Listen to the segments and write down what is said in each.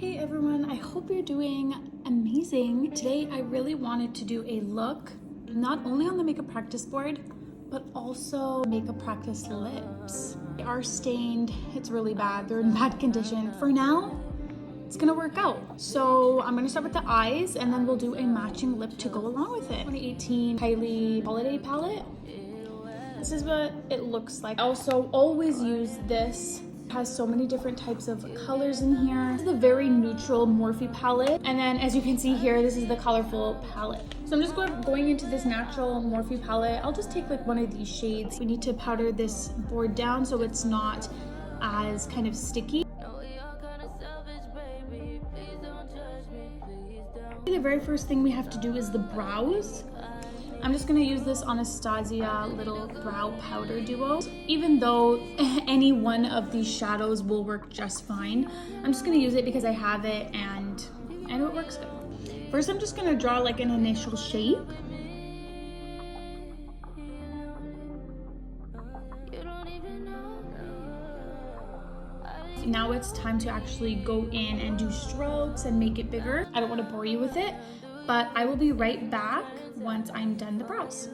Hey everyone, I hope you're doing amazing. Today I really wanted to do a look, not only on the makeup practice board, but also makeup practice lips. They are stained, it's really bad, they're in bad condition. For now, it's gonna work out. So I'm gonna start with the eyes and then we'll do a matching lip to go along with it. 2018 Kylie Holiday Palette. This is what it looks like. I also always use this. It has so many different types of colors in here. This is the very neutral Morphe palette. And then as you can see here, this is the colorful palette. So I'm just going into this natural Morphe palette. I'll just take like one of these shades. We need to powder this board down so it's not as kind of sticky. The very first thing we have to do is the brows. I'm just gonna use this Anastasia little brow powder duo. Even though any one of these shadows will work just fine, I'm just gonna use it because I have it and I know it works good. First, I'm just gonna draw like an initial shape. Now it's time to actually go in and do strokes and make it bigger. I don't want to bore you with it, but I will be right back once I'm done the brows.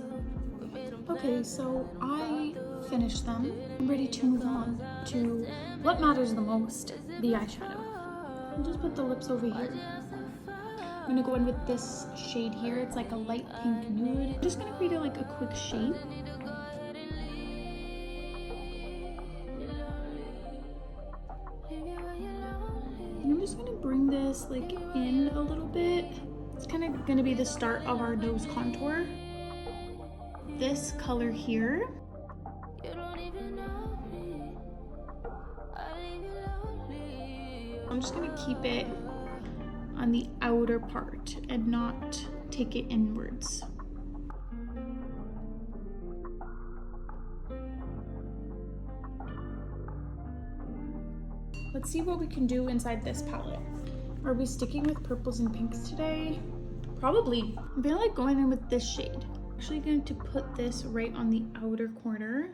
Okay, so I finished them. I'm ready to move on to what matters the most, the eyeshadow. I'll just put the lips over here. I'm gonna go in with this shade here. It's like a light pink nude. I'm just gonna create like a quick shape. And I'm just gonna bring this like in a little bit. It's kind of gonna be the start of our nose contour. This color here. I'm just gonna keep it on the outer part and not take it inwards. Let's see what we can do inside this palette. Are we sticking with purples and pinks today? Probably. I'm feeling like going in with this shade. I'm actually going to put this right on the outer corner.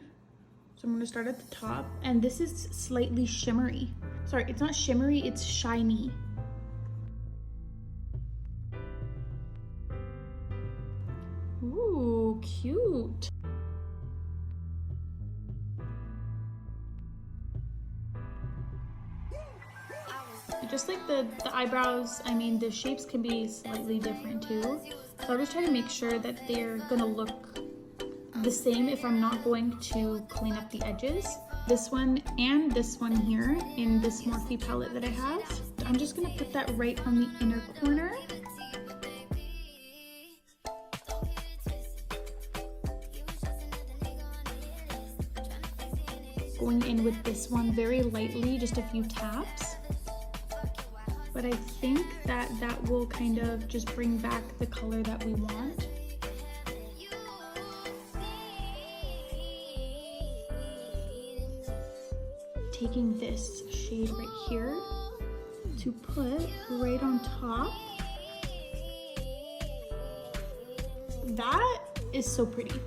So I'm going to start at the top. And this is slightly shimmery. Sorry, it's not shimmery, it's shiny. Ooh, cute. Just like the eyebrows, I mean, the shapes can be slightly different too. So I'm just trying to make sure that they're gonna look the same if I'm not going to clean up the edges. This one and this one here in this Morphe palette that I have. I'm just gonna put that right on the inner corner. Going in with this one very lightly, just a few taps. But I think that that will kind of just bring back the color that we want. Taking this shade right here to put right on top. That is so pretty.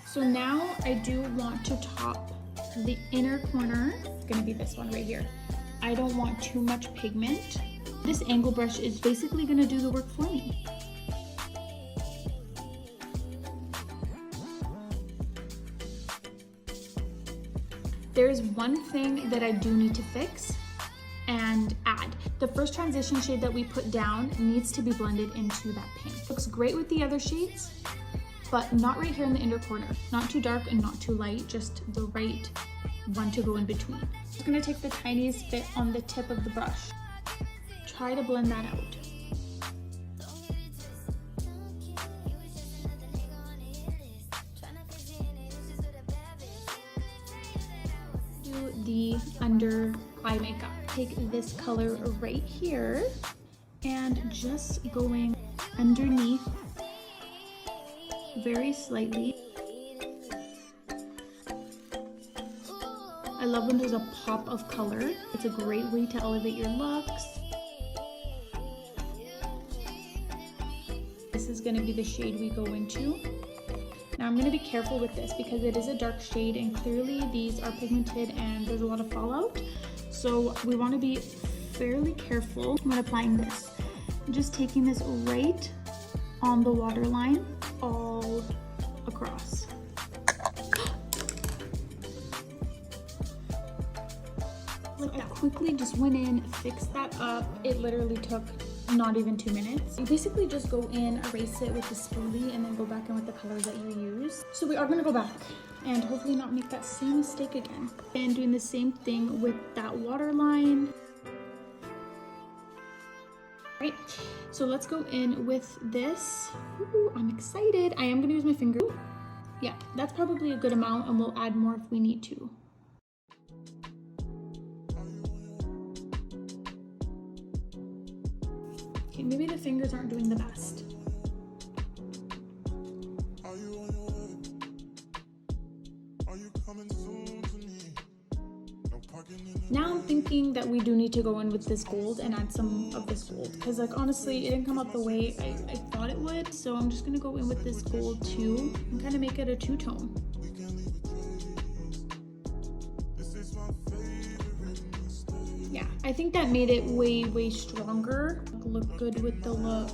So now I do want to top the inner corner. It's gonna be this one right here. I don't want too much pigment. This angle brush is basically gonna do the work for me. There's one thing that I do need to fix and add. The first transition shade that we put down needs to be blended into that pink. Looks great with the other shades, but not right here in the inner corner. Not too dark and not too light, just the right one to go in between. I'm just gonna take the tiniest bit on the tip of the brush. Try to blend that out. Do the under eye makeup. Take this color right here and just going underneath very slightly. I love when there's a pop of color. It's a great way to elevate your looks. This is gonna be the shade we go into. Now I'm gonna be careful with this because it is a dark shade and clearly these are pigmented and there's a lot of fallout. So we want to be fairly careful when applying this. I'm just taking this right on the waterline all across. I quickly just went in, fixed that up. It literally took not even 2 minutes. You basically just go in, erase it with the spoolie, and then go back in with the color that you use. So we are gonna go back and hopefully not make that same mistake again. And doing the same thing with that waterline. Right, so let's go in with this. Ooh, I'm excited. I am gonna use my finger. Ooh, yeah, that's probably a good amount, and we'll add more if we need to. Okay, maybe the fingers aren't doing the best. Now I'm thinking that we do need to go in with this gold and add some of this gold, because like honestly it didn't come out the way I thought it would. So I'm just gonna go in with this gold too and kind of make it a two-tone. Yeah, I think that made it way stronger. Look good with the look.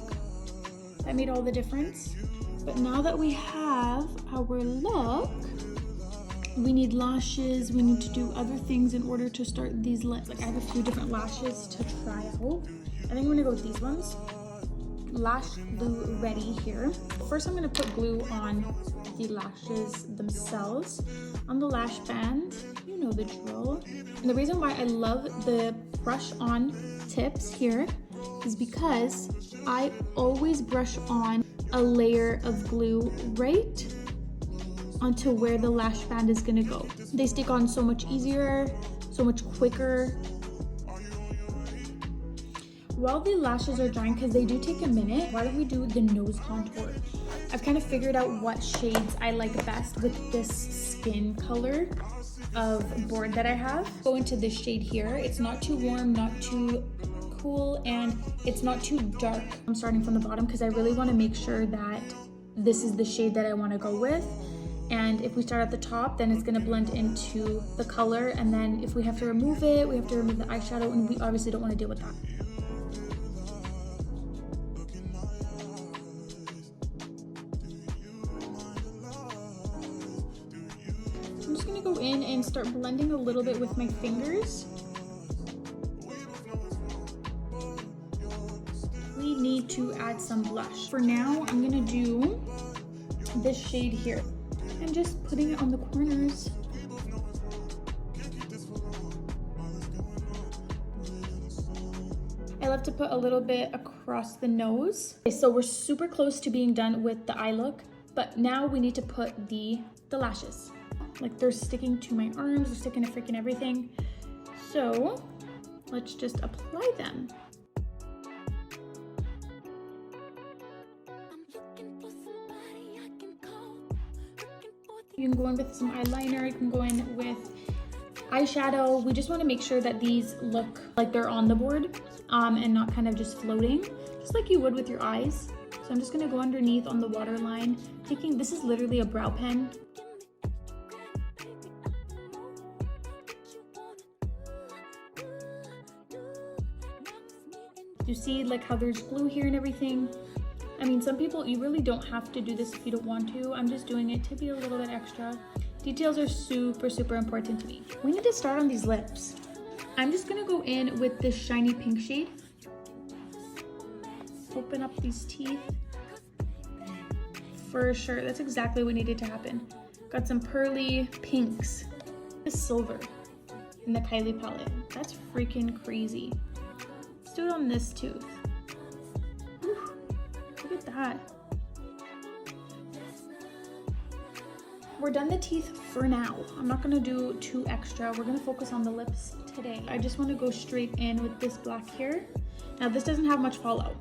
That made all the difference. But now that we have our look, we need lashes, we need to do other things in order to start these lips. Like I have a few different lashes to try out. I think I'm gonna go with these ones. Lash glue ready here. First I'm gonna put glue on the lashes themselves. On the lash band, you know the drill. And the reason why I love the brush on tips here is because I always brush on a layer of glue right onto where the lash band is gonna go. They stick on so much easier, so much quicker. While the lashes are drying, because they do take a minute, why don't we do the nose contour? I've kind of figured out what shades I like best with this skin color of board that I have. Go into this shade here. It's not too warm, not too cool, and it's not too dark. I'm starting from the bottom because I really want to make sure that this is the shade that I want to go with. And if we start at the top, then it's going to blend into the color. And then if we have to remove it, we have to remove the eyeshadow, and we obviously don't want to deal with that. I'm just going to go in and start blending a little bit with my fingers. We need to add some blush. For now, I'm going to do this shade here. I'm just putting it on the corners. I love to put a little bit across the nose. Okay, so we're super close to being done with the eye look, but now we need to put the lashes. Like they're sticking to my arms, they're sticking to freaking everything. So let's just apply them. You can go in with some eyeliner, you can go in with eyeshadow. We just want to make sure that these look like they're on the board and not kind of just floating, just like you would with your eyes. So I'm just going to go underneath on the waterline, taking, this is literally a brow pen. You see like how there's glue here and everything? I mean, some people, you really don't have to do this if you don't want to. I'm just doing it to be a little bit extra. Details are super important to me. We need to start on these lips. I'm just gonna go in with this shiny pink shade. Open up these teeth. For sure, that's exactly what needed to happen. Got some pearly pinks. This silver in the Kylie palette. That's freaking crazy. Let's do it on this tooth. Whew. Look at that. We're done the teeth for now. I'm not gonna do too extra. We're gonna focus on the lips today. I just wanna go straight in with this black here. Now this doesn't have much fallout.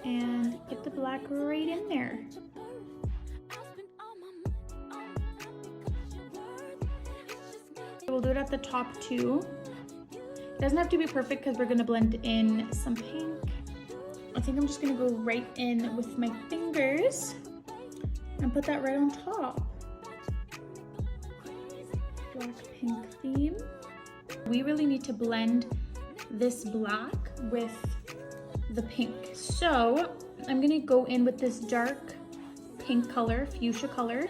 And get the black right in there. We'll do it at the top too. It doesn't have to be perfect because we're gonna blend in some pink. I think I'm just gonna go right in with my fingers and put that right on top. Black pink theme. We really need to blend this black with the pink. So I'm gonna go in with this dark pink color, fuchsia color,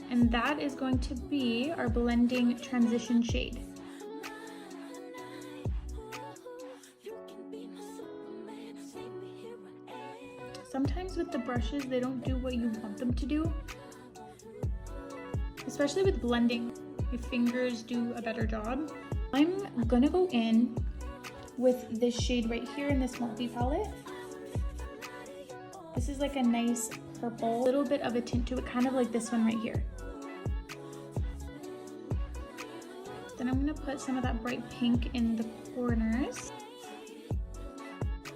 and that is going to be our blending transition shade. Sometimes with the brushes, they don't do what you want them to do, especially with blending. Your fingers do a better job. I'm gonna go in with this shade right here in this Morphe palette. This is like a nice purple, little bit of a tint to it, kind of like this one right here. Then I'm gonna put some of that bright pink in the corners.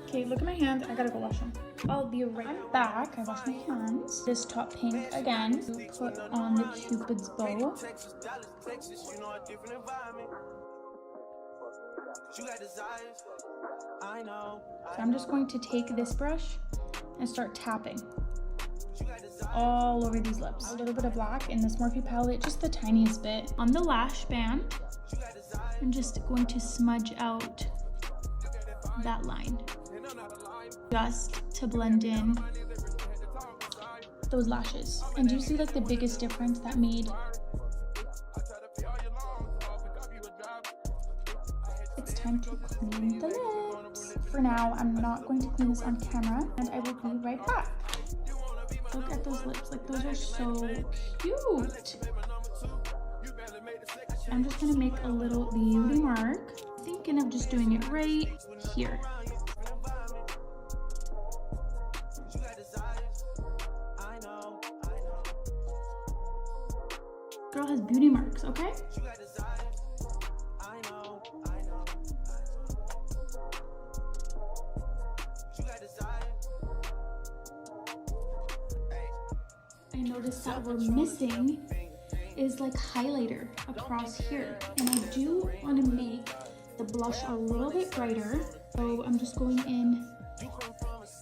Okay, look at my hands. I gotta go wash them. I'll be right back. I wash my hands. This top pink again to put on the Cupid's bow. So I'm just going to take this brush and start tapping all over these lips. A little bit of black in this Morphe palette, just the tiniest bit. On the lash band, I'm just going to smudge out that line, just to blend in those lashes. And do you see like the biggest difference that made? It's time to clean the lips. For now, I'm not going to clean this on camera, and I will be right back. Look at those lips, like those are so cute. I'm just gonna make a little beauty mark. Thinking of just doing it right here. Girl has beauty marks, okay? I noticed that we're missing is like highlighter across here, and I do want to make the blush a little bit brighter, so I'm just going in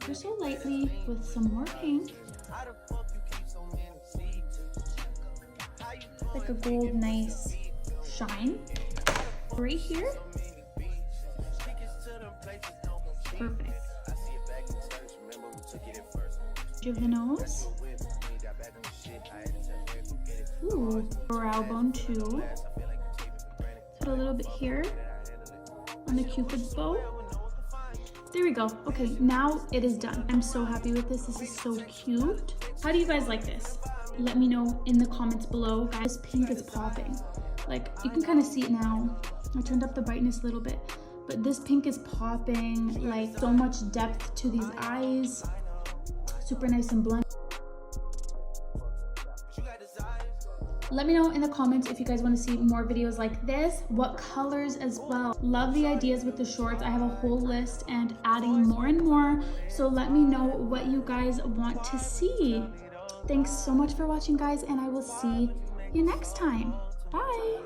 just so lightly with some more pink, like a gold nice shine right here. Perfect. Give the nose. Ooh, brow bone too. Put a little bit here on the Cupid's bow. There we go. Okay, now it is done. I'm so happy with this. This is so cute. How do you guys like this? Let me know in the comments below. Guys, pink is popping. Like, you can kind of see it now. I turned up the brightness a little bit, but this pink is popping. Like, so much depth to these eyes. Super nice and blended. Let me know in the comments if you guys want to see more videos like this, what colors as well. Love the ideas with the shorts. I have a whole list and adding more and more. So let me know what you guys want to see. Thanks so much for watching, guys, and I will see you next time. Bye.